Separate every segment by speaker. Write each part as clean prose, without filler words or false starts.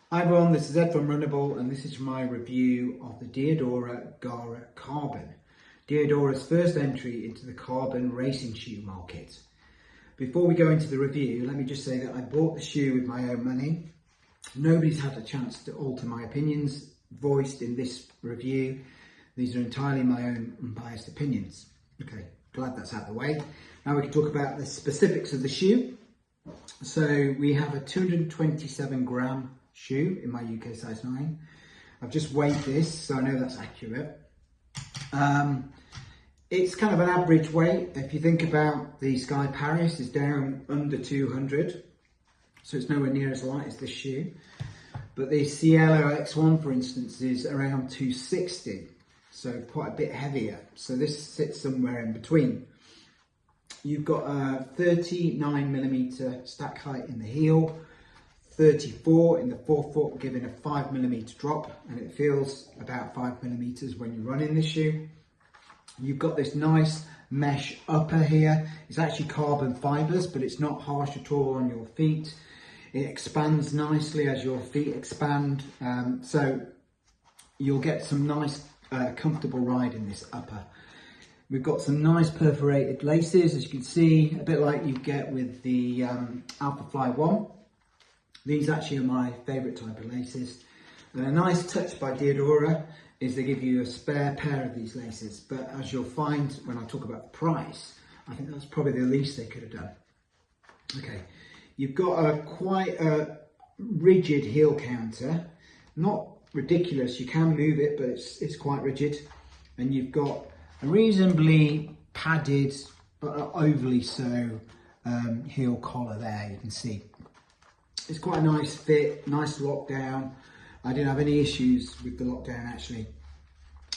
Speaker 1: Hi everyone, this is Ed from Runnable and this is my review of the Diadora Gara Carbon. Diadora's first entry into the carbon racing shoe market. Before we go into the review, let me just say that I bought the shoe with my own money. Nobody's had a chance to alter my opinions voiced in this review. These are entirely my own unbiased opinions. Okay, glad that's out of the way. Now we can talk about the specifics of the shoe. So we have a 227 gram shoe in my UK size 9. I've just weighed this, so I know that's accurate. It's kind of an average weight. If you think about the Sky Paris, is down under 200, so it's nowhere near as light as this shoe. But the Cielo X1, for instance, is around 260, so quite a bit heavier. So this sits somewhere in between. You've got a 39mm stack height in the heel, 34 in the forefoot, giving a 5mm drop, and it feels about 5mm when you run in this shoe. You've got this nice mesh upper here. It's actually carbon fibers, but it's not harsh at all on your feet. It expands nicely as your feet expand, so you'll get some nice comfortable ride in this upper. We've got some nice perforated laces, as you can see, a bit like you get with the Alpha Fly 1. These actually are my favourite type of laces. And a nice touch by Diadora is they give you a spare pair of these laces. But as you'll find when I talk about the price, I think that's probably the least they could have done. Okay, you've got quite a rigid heel counter. Not ridiculous, you can move it, but it's quite rigid. And you've got a reasonably padded, but not overly so, heel collar there, you can see. It's quite a nice fit, nice lockdown. I didn't have any issues with the lockdown actually.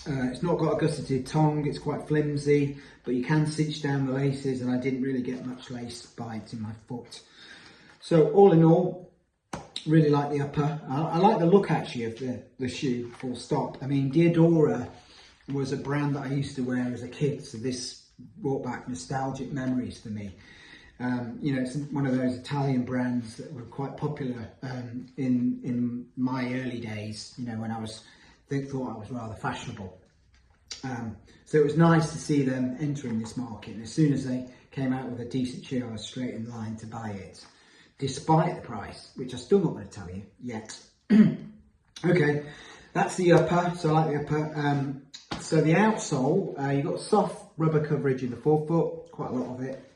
Speaker 1: It's not got a gusseted tongue, it's quite flimsy, but you can cinch down the laces and I didn't really get much lace bite in my foot. So all in all, really like the upper. I like the look actually of the shoe, full stop. I mean, Diadora was a brand that I used to wear as a kid, so this brought back nostalgic memories for me. You know, it's one of those Italian brands that were quite popular in my early days, you know, when I thought I was rather fashionable. So it was nice to see them entering this market, and as soon as they came out with a decent shoe, I was straight in line to buy it, despite the price, which I'm still not going to tell you yet. Okay, that's the upper, so I like the upper. So the outsole, you've got soft rubber coverage in the forefoot, quite a lot of it.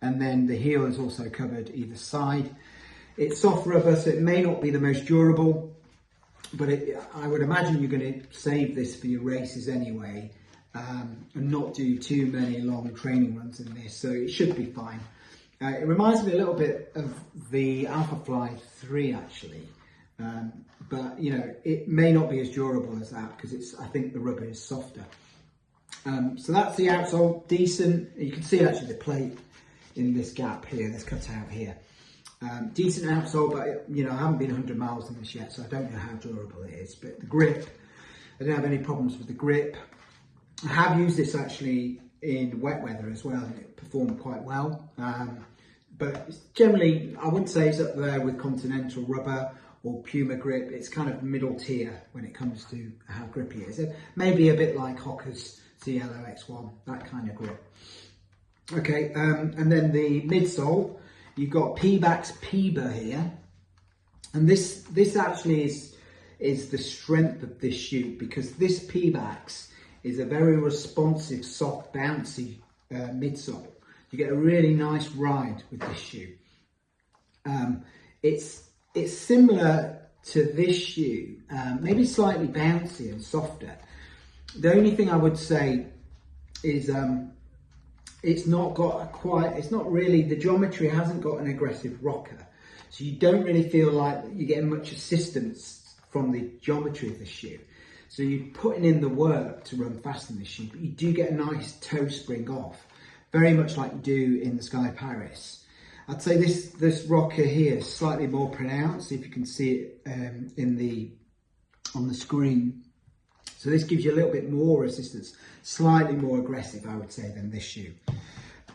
Speaker 1: And then the heel is also covered either side. It's soft rubber, so it may not be the most durable, but I would imagine you're going to save this for your races anyway, and not do too many long training runs in this, so it should be fine. It reminds me a little bit of the Alpha Fly 3 actually, but you know, it may not be as durable as that because I think the rubber is softer. So that's the outsole, decent. You can see actually the plate in this gap here, this cutout here. Decent outsole, but you know, I haven't been 100 miles in this yet, so I don't know how durable it is. But the grip, I didn't have any problems with the grip. I have used this actually in wet weather as well, and it performed quite well. But generally, I wouldn't say it's up there with Continental rubber or Puma grip. It's kind of middle tier when it comes to how grippy it is. Maybe a bit like Hoka's Cielo X1, that kind of grip. Okay, and then the midsole, you've got Pebax Peba here, and this actually is the strength of this shoe, because this Pebax is a very responsive, soft, bouncy midsole. You get a really nice ride with this shoe. It's similar to this shoe, maybe slightly bouncy and softer. The only thing I would say is it's not really, the geometry hasn't got an aggressive rocker. So you don't really feel like you're getting much assistance from the geometry of the shoe. So you're putting in the work to run fast in the shoe, but you do get a nice toe spring off, very much like you do in the Sky Paris. I'd say this rocker here is slightly more pronounced, if you can see it on the screen. So this gives you a little bit more assistance, slightly more aggressive, I would say, than this shoe.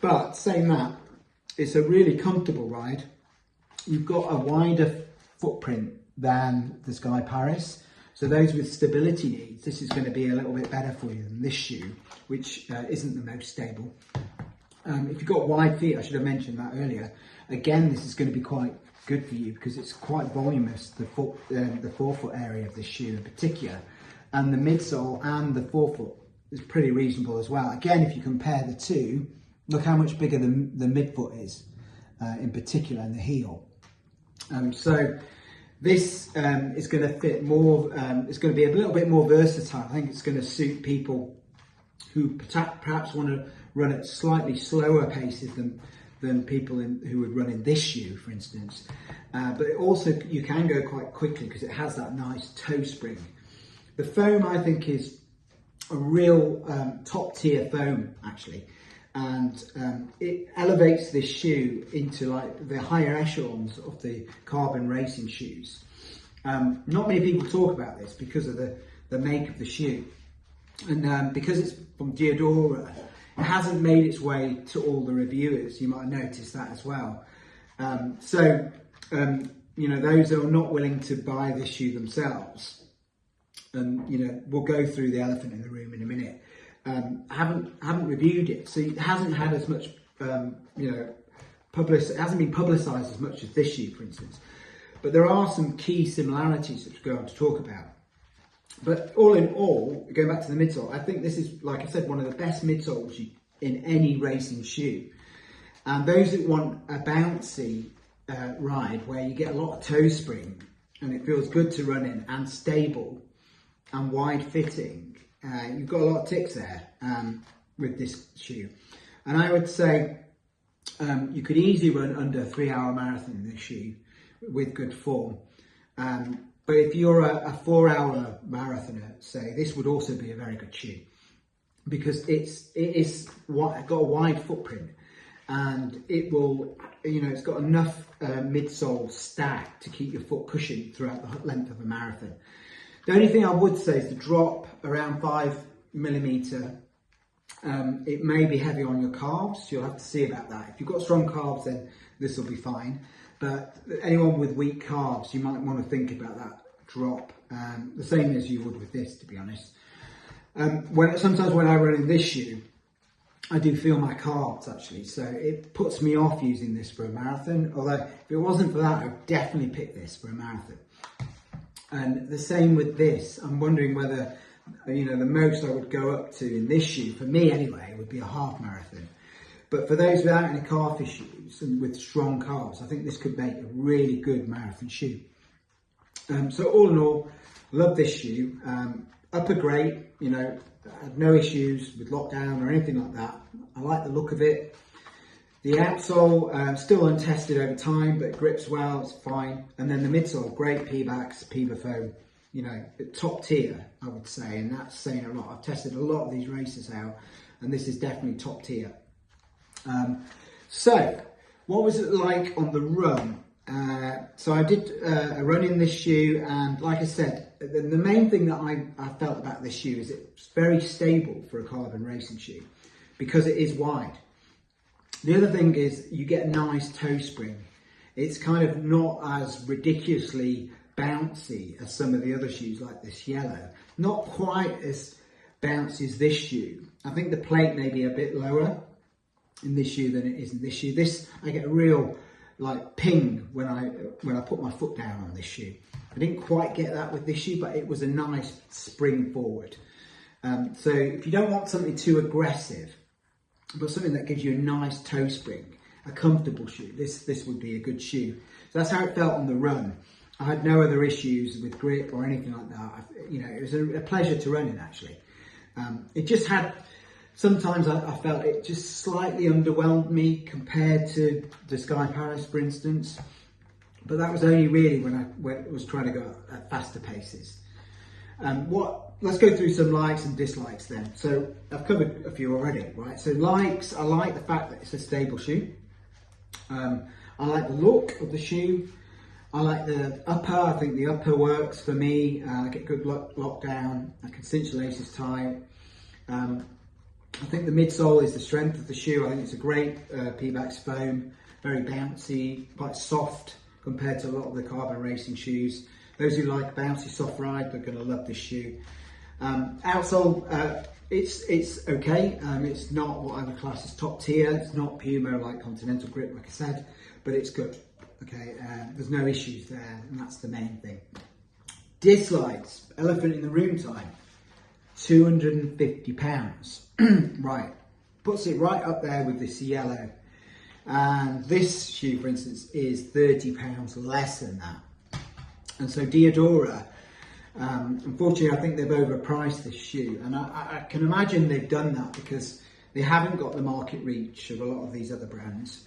Speaker 1: But saying that, it's a really comfortable ride. You've got a wider footprint than the Sky Paris. So those with stability needs, this is going to be a little bit better for you than this shoe, which isn't the most stable. If you've got wide feet, I should have mentioned that earlier. Again, this is going to be quite good for you because it's quite voluminous, the forefoot area of this shoe in particular. And the midsole and the forefoot is pretty reasonable as well. Again, if you compare the two, look how much bigger the midfoot is, in particular, and the heel. So this is going to fit more, it's going to be a little bit more versatile. I think it's going to suit people who perhaps want to run at slightly slower paces than people who would run in this shoe, for instance. But it also, you can go quite quickly because it has that nice toe spring. The foam, I think, is a real top tier foam, actually. And it elevates this shoe into like the higher echelons of the carbon racing shoes. Not many people talk about this because of the make of the shoe. And because it's from Diadora, it hasn't made its way to all the reviewers. You might have noticed that as well. You know, those that are not willing to buy this shoe themselves, and you know, we'll go through the elephant in the room in a minute, haven't reviewed it. So it hasn't had as much, you know, it hasn't been publicised as much as this shoe, for instance. But there are some key similarities that we're going to talk about. But all in all, going back to the midsole, I think this is, like I said, one of the best midsoles in any racing shoe. And those that want a bouncy ride where you get a lot of toe spring and it feels good to run in and stable and wide fitting, you've got a lot of ticks there with this shoe. And I would say you could easily run under a 3-hour marathon in this shoe with good form. But if you're a 4-hour marathoner, say, this would also be a very good shoe because it's got a wide footprint and it will, you know, it's got enough midsole stack to keep your foot cushioned throughout the length of a marathon. The only thing I would say is the drop around 5mm. It may be heavy on your calves. You'll have to see about that. If you've got strong calves, then this will be fine. But anyone with weak calves, you might want to think about that drop, the same as you would with this, to be honest. Sometimes when I run in this shoe, I do feel my calves actually, so it puts me off using this for a marathon. Although if it wasn't for that, I would definitely pick this for a marathon. And the same with this. I'm wondering whether, you know, the most I would go up to in this shoe, for me anyway, would be a half marathon. But for those without any calf issues and with strong calves, I think this could make a really good marathon shoe. So all in all, love this shoe. Upper great, you know, I have no issues with lockdown or anything like that. I like the look of it. The outsole, still untested over time, but it grips well, it's fine. And then the midsole, great P-backs, Piva foam, you know, top tier, I would say, and that's saying a lot. I've tested a lot of these races out, and this is definitely top tier. So, what was it like on the run? So I did a run in this shoe, and like I said, the main thing that I felt about this shoe is it's very stable for a carbon racing shoe because it is wide. The other thing is you get a nice toe spring. It's kind of not as ridiculously bouncy as some of the other shoes like this yellow. Not quite as bouncy as this shoe. I think the plate may be a bit lower in this shoe than it is in this shoe. This, I get a real like ping when I put my foot down on this shoe. I didn't quite get that with this shoe, but it was a nice spring forward. So if you don't want something too aggressive, but something that gives you a nice toe spring, a comfortable shoe, this would be a good shoe. So that's how it felt on the run. I had no other issues with grip or anything like that. You know, it was a pleasure to run in actually. It just had, sometimes I felt it just slightly underwhelmed me compared to the Sky Paris, for instance. But that was only really when I was trying to go at faster paces. Let's go through some likes and dislikes then. So I've covered a few already, right? So likes, I like the fact that it's a stable shoe. I like the look of the shoe. I like the upper. I think the upper works for me. I get good lockdown. I can cinch the laces tight. I think the midsole is the strength of the shoe. I think it's a great P-backs foam, very bouncy, quite soft compared to a lot of the carbon racing shoes. Those who like bouncy soft ride, they're going to love this shoe. Outsole, it's okay. It's not what I would class as top tier. It's not Puma like Continental Grip, like I said, but it's good. Okay, there's no issues there, and that's the main thing. Dislikes, elephant in the room time, £250. Right, puts it right up there with this yellow. And this shoe, for instance, is £30 less than that. And so Diadora, unfortunately, I think they've overpriced this shoe. And I can imagine they've done that because they haven't got the market reach of a lot of these other brands.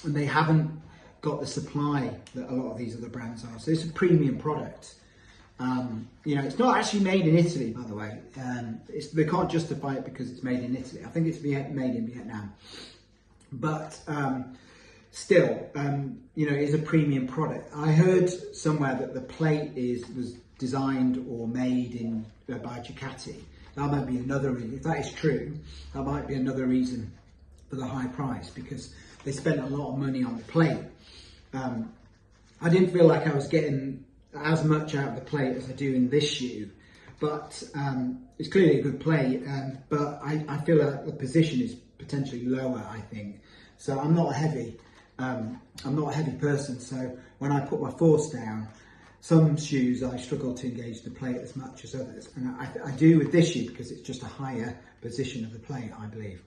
Speaker 1: And they haven't got the supply that a lot of these other brands are. So it's a premium product. You know, it's not actually made in Italy, by the way. They can't justify it because it's made in Italy. I think it's made in Vietnam. But still, you know, it's a premium product. I heard somewhere that the plate was designed or made by Ducati. That might be another reason. If that is true, that might be another reason for the high price, because they spent a lot of money on the plate. I didn't feel like I was getting as much out of the plate as I do in this shoe, but it's clearly a good plate. But I feel like the position is potentially lower, I think. So I'm not a heavy person. So when I put my force down, some shoes I struggle to engage the plate as much as others, and I do with this shoe because it's just a higher position of the plate, I believe.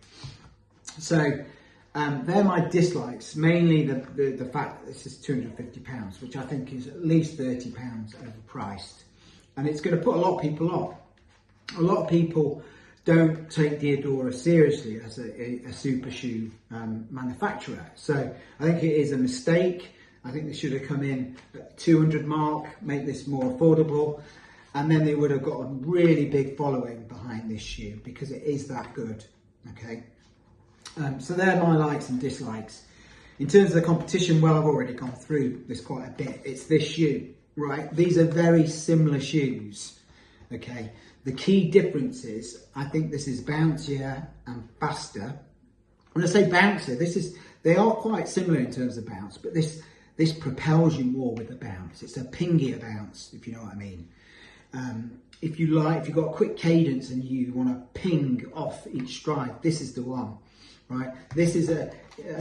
Speaker 1: So they're my dislikes, mainly the fact that this is £250, which I think is at least £30 overpriced, and it's going to put a lot of people off. A lot of people don't take Diadora seriously as a super shoe manufacturer. So I think it is a mistake. I think they should have come in at the 200 mark, make this more affordable, and then they would have got a really big following behind this shoe because it is that good. Okay, so they're my likes and dislikes. In terms of the competition, well, I've already gone through this quite a bit. It's this shoe, right? These are very similar shoes. Okay, the key difference is I think this is bouncier and faster. When I say bouncer, they are quite similar in terms of bounce, but this propels you more with the bounce. It's a pingier bounce, if you know what I mean. If you've got a quick cadence and you want to ping off each stride, this is the one, right? This is a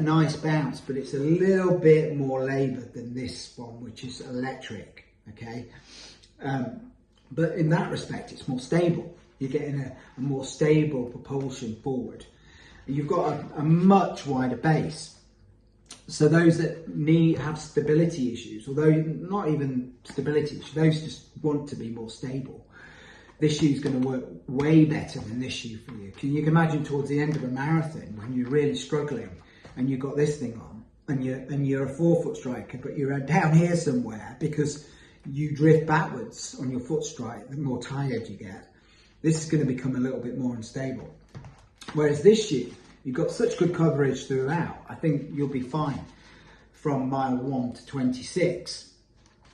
Speaker 1: nice bounce, but it's a little bit more laboured than this one, which is electric, okay? But in that respect, it's more stable. You're getting a more stable propulsion forward. You've got a much wider base. So those that have stability issues, although not even stability issues, those just want to be more stable, this shoe is going to work way better than this shoe for you. Can you imagine towards the end of a marathon when you're really struggling and you've got this thing on and you're a 4-foot striker, but you're down here somewhere because you drift backwards on your foot strike, the more tired you get. This is going to become a little bit more unstable. Whereas this shoe, you've got such good coverage throughout. I think you'll be fine from mile 1 to 26.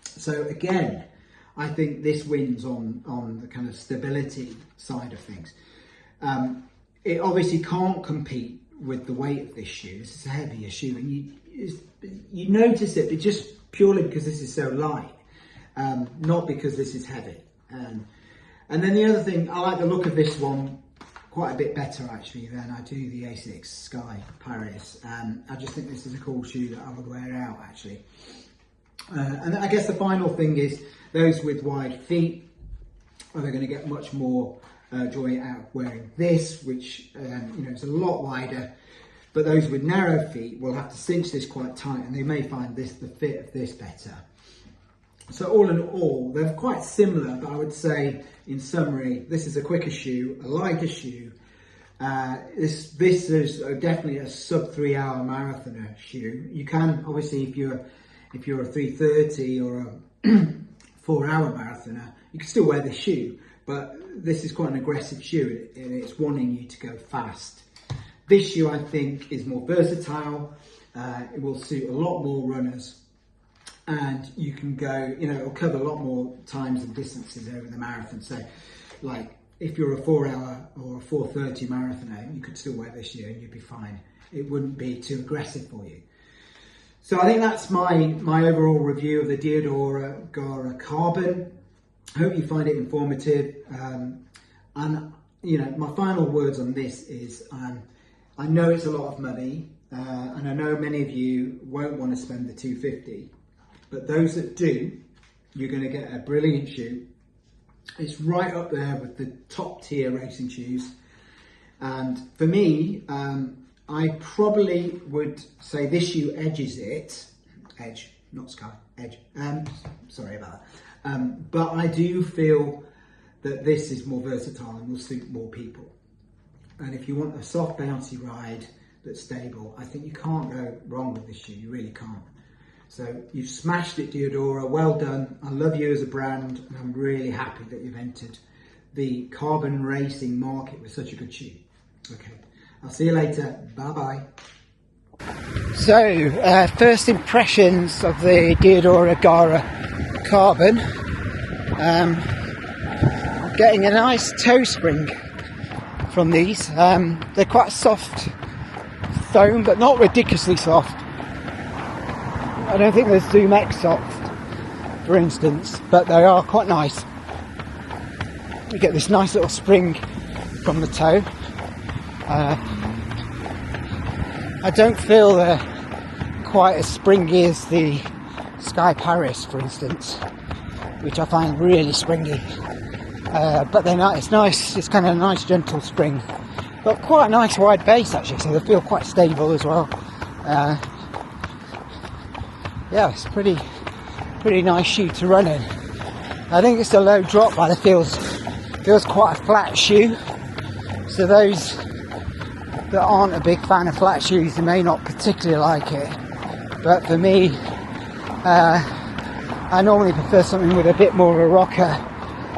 Speaker 1: So again, I think this wins on the kind of stability side of things. It obviously can't compete with the weight of this shoe. This is a heavier shoe, and you notice it, but just purely because this is so light, not because this is heavy. And then the other thing, I like the look of this one quite a bit better actually than I do the A6 Sky Paris. I just think this is a cool shoe that I would wear out actually. And I guess the final thing is those with wide feet are going to get much more joy out of wearing this, which you know, is a lot wider. But those with narrow feet will have to cinch this quite tight, and they may find the fit of this better. So all in all, they're quite similar, but I would say, in summary, this is a quicker shoe, a lighter shoe. This is definitely a sub 3 hour marathoner shoe. You can, obviously, if you're a 3:30 or a 4 hour marathoner, you can still wear this shoe, but this is quite an aggressive shoe and it's wanting you to go fast. This shoe, I think, is more versatile. It will suit a lot more runners. And you can go, you know, it'll cover a lot more times and distances over the marathon. So, like, if you're a 4 hour or a 4:30 marathoner, you could still wear this shoe and you'd be fine. It wouldn't be too aggressive for you. So I think that's my overall review of the Diadora Gara Carbon. I hope you find it informative. And you know, my final words on this is, I know it's a lot of money, and I know many of you won't want to spend the $250, but those that do, you're going to get a brilliant shoe. It's right up there with the top tier racing shoes. And for me, I probably would say this shoe edges it. Edge, not sky, edge. Sorry about that. But I do feel that this is more versatile and will suit more people. And if you want a soft, bouncy ride that's stable, I think you can't go wrong with this shoe. You really can't. So you've smashed it, Diadora. Well done. I love you as a brand, and I'm really happy that you've entered the carbon racing market with such a good shoe. Okay, I'll see you later. Bye-bye. So, first impressions of the Diadora Gara Carbon. Getting a nice toe spring from these. They're quite soft foam, but not ridiculously soft. I don't think they're Zoom X soft, for instance, but they are quite nice. You get this nice little spring from the toe. I don't feel they're quite as springy as the Sky Paris, for instance, which I find really springy. But they're not, it's nice, it's kind of a nice gentle spring. Got quite a nice wide base actually, so they feel quite stable as well. Yeah, it's pretty nice shoe to run in. I think it's a low drop, but it feels quite a flat shoe. So those that aren't a big fan of flat shoes, they may not particularly like it. But for me, I normally prefer something with a bit more of a rocker.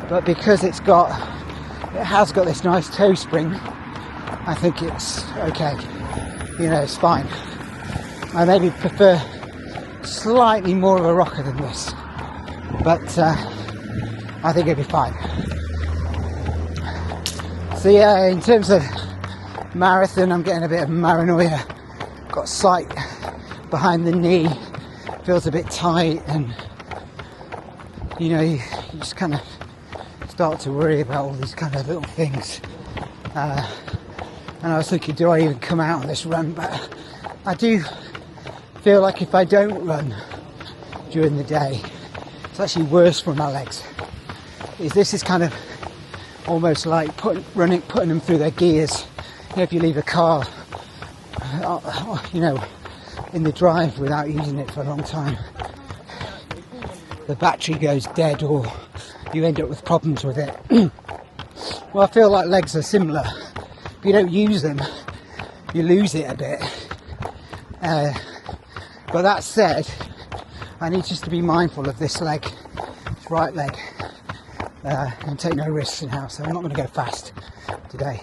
Speaker 1: But because it has got this nice toe spring, I think it's okay. You know, it's fine. I maybe prefer slightly more of a rocker than this, but I think it'll be fine. So yeah, in terms of marathon, I'm getting a bit of paranoia. Got sight behind the knee, feels a bit tight, and you know, you just kind of start to worry about all these kind of little things. And I was thinking, do I even come out on this run? But I do feel like if I don't run during the day, it's actually worse for my legs. This is kind of almost like putting them through their gears. You know, if you leave a car, you know, in the drive without using it for a long time, the battery goes dead, or you end up with problems with it. Well, I feel like legs are similar. If you don't use them, you lose it a bit. But that said, I need just to be mindful of this leg, this right leg, and take no risks now. So I'm not going to go fast today.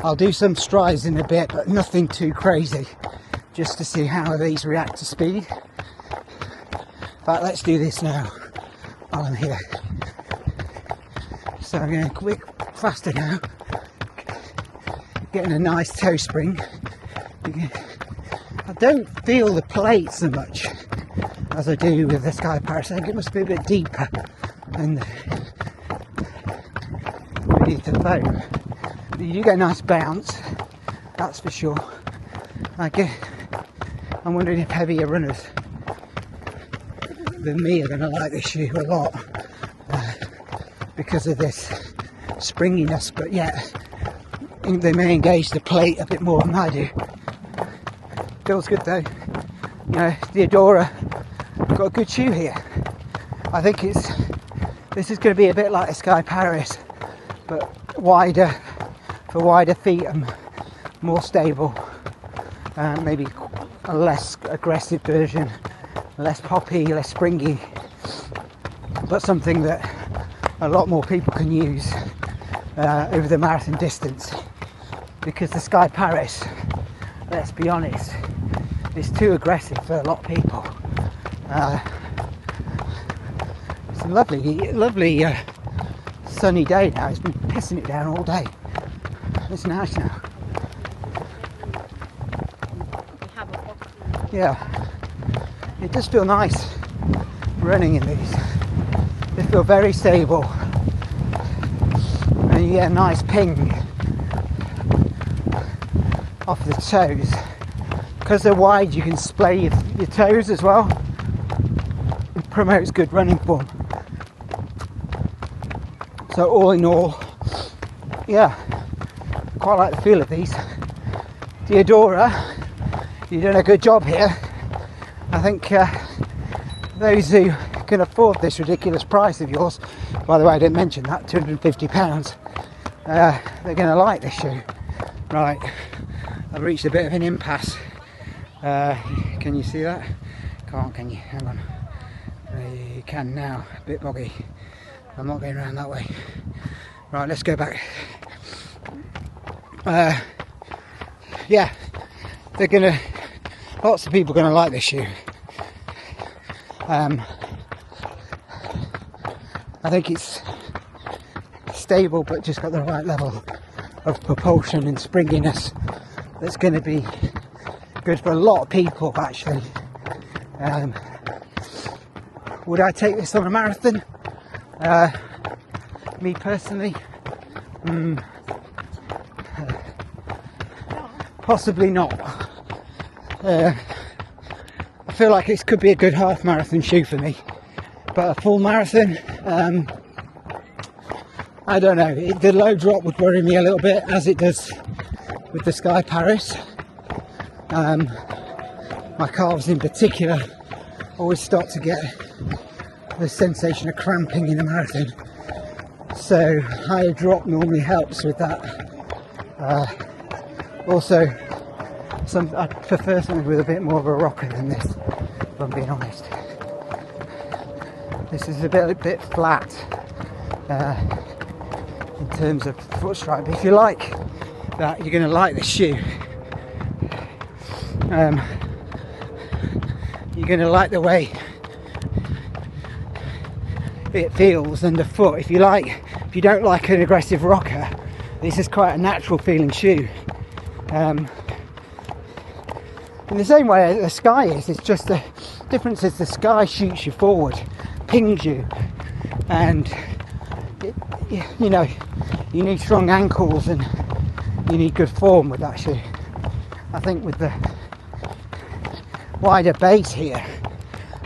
Speaker 1: I'll do some strides in a bit, but nothing too crazy, just to see how these react to speed. But let's do this now while I'm here. So I'm going quick, faster now, getting a nice toe spring. I don't feel the plate so much as I do with the Sky Paris. I think it must be a bit deeper than beneath the foam. But you do get a nice bounce, that's for sure. I'm wondering if heavier runners than me are going to like this shoe a lot because of this springiness, but yet I think they may engage the plate a bit more than I do. Feels good though. You know, Diadora got a good shoe here. I think this is going to be a bit like a Sky Paris, but wider, for wider feet and more stable. Maybe a less aggressive version, less poppy, less springy, but something that a lot more people can use over the marathon distance. Because the Sky Paris, let's be honest, is too aggressive for a lot of people. It's a lovely sunny day now. It's been pissing it down all day. It's nice now.
Speaker 2: We have a
Speaker 1: yeah, it does feel nice running in these. They feel very stable, and you get a nice ping off the toes. Because they're wide, you can splay your toes as well. It promotes good running form. So all in all, yeah, quite like the feel of these. Diadora, you've done a good job here. I think those who can afford this ridiculous price of yours, by the way I didn't mention that, £250, they're going to like this shoe. Right, I've reached a bit of an impasse. Can you see that? Can't, can you? Hang on. You can now, a bit boggy. I'm not going around that way. Right, let's go back. Yeah, they're gonna, lots of people are gonna like this shoe. I think it's stable, but just got the right level of propulsion and springiness that's going to be good for a lot of people, actually. Would I take this on a marathon? Me personally, possibly not. I feel like it could be a good half marathon shoe for me, but a full marathon, I don't know. The low drop would worry me a little bit, as it does with the Sky Paris. My calves in particular always start to get the sensation of cramping in a marathon, so higher drop normally helps with that. Also, I prefer something with a bit more of a rocker than this, if I'm being honest. This is a bit flat in terms of foot strike, but if you like that, you're going to like this shoe. You're going to like the way it feels underfoot. If you don't like an aggressive rocker, this is quite a natural feeling shoe. In the same way the Sky is, it's just the difference is the Sky shoots you forward, pings you, and you know, you need strong ankles and you need good form with that shoe. I think with the wider base here,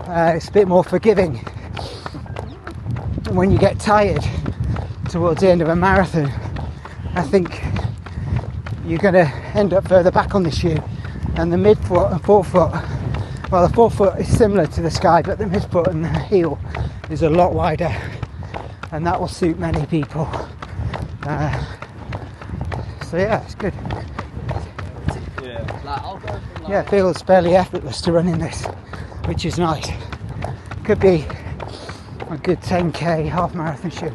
Speaker 1: it's a bit more forgiving. When you get tired towards the end of a marathon, I think you're going to end up further back on the shoe, and the midfoot and forefoot, well, the forefoot is similar to the Sky, but the midfoot and the heel is a lot wider, and that will suit many people. So yeah, it's good. Yeah, it feels fairly effortless to run in this, which is nice. Could be a good 10k half marathon shoe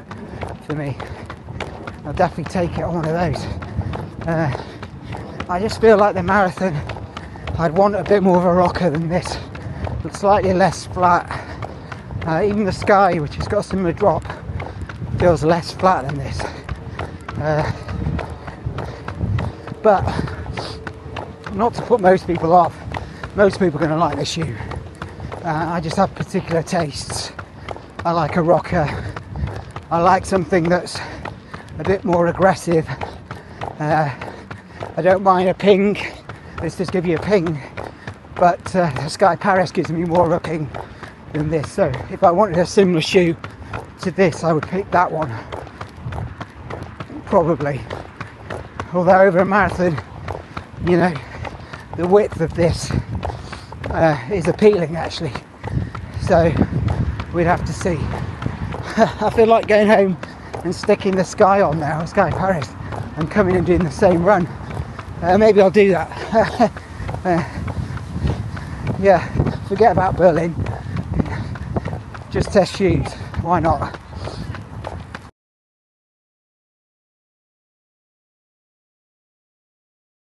Speaker 1: for me. I'll definitely take it on one of those. I just feel like the marathon, I'd want a bit more of a rocker than this, but slightly less flat. Even the Sky, which has got a similar drop, feels less flat than this. But not to put most people off, most people are going to like this shoe. I just have particular tastes. I like a rocker, I like something that's a bit more aggressive. I don't mind a ping, this does give you a ping, but the Sky Paris gives me more of a ping than this. So if I wanted a similar shoe to this, I would pick that one, probably. Although over a marathon, you know, the width of this is appealing actually, so we'd have to see. I feel like going home and sticking the Sky on now, Sky Paris, and coming and doing the same run. Maybe I'll do that. Yeah, forget about Berlin, just test shoes, why not?